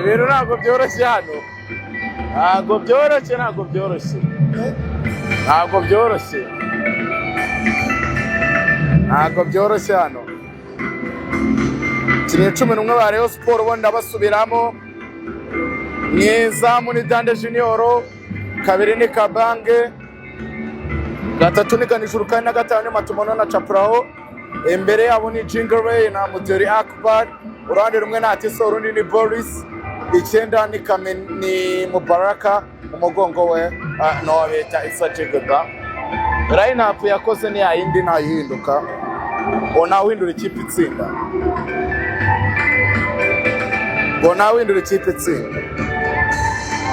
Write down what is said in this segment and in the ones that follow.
Ibintu ntabwo byoroshye hano, ntabwo byoroshye hano. Kiriye 11 ba Rayon Sport ubundi abasubiramo. Mwizamu ni Dande Junior, kabiri ni Kabange, gatatu ni Kanijuru, kane na gatanu ni Matumono na Chapraho. Imbere yabo ni Jingle na Muteri Akbar, uruhande rumwe na Atiso, urundi ni Boris, icyenda ni Mubaraka, umugongo we no bita Isa Jigda. Line-up yakoze ni yindi nayihinduka, ona windura ikipe itsinda,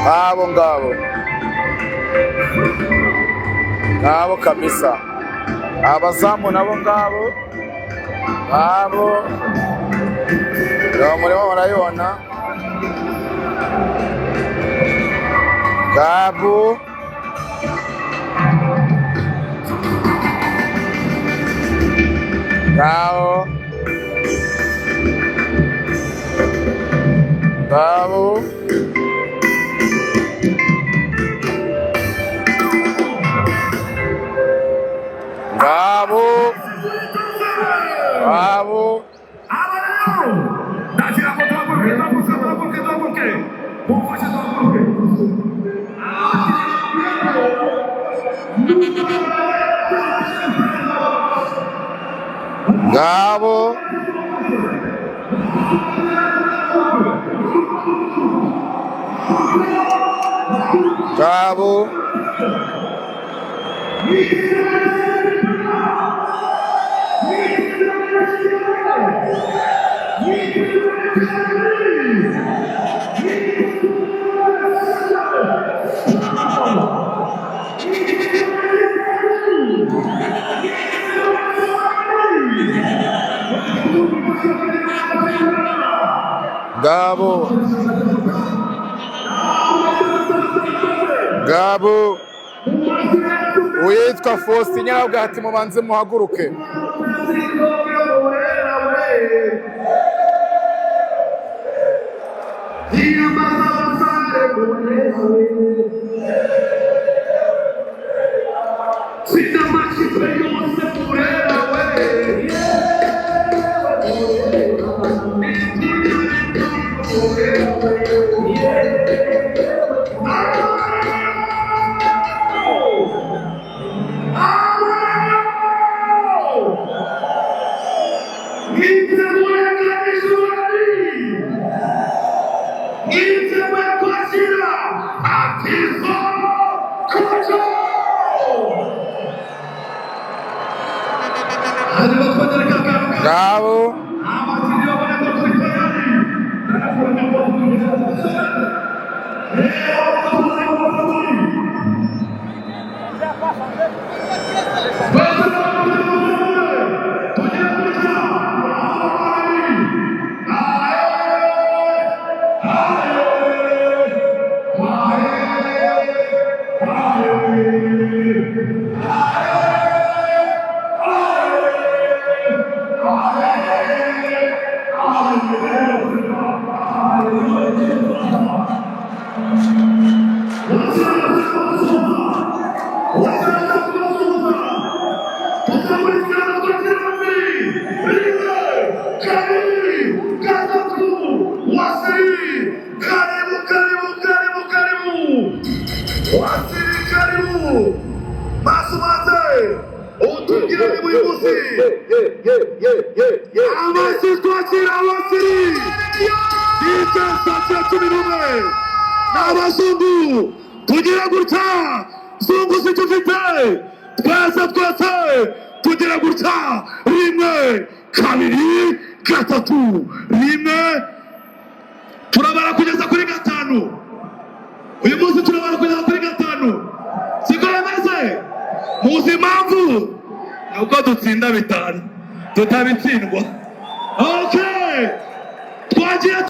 abo ngabo kabisa, abazamu nabo ngabo murimo murayibona ngabo. Gabo. Gabo. Gabo. Gabo. Uyitwa Faustin yarabwira ati mubanze muhaguruke. Gabo. N'abazungu tugira gutya zungu situfite twese tugira gutya rimwe kabiri gatatu rimwe turabara kugeza kuri gatanu. Uyu munsi turabara kugeza kuri gatanu, siko bimeze? Muzi impamvu? Nuko dutsinda bitanu tutabitsindwa. Okay, twagiye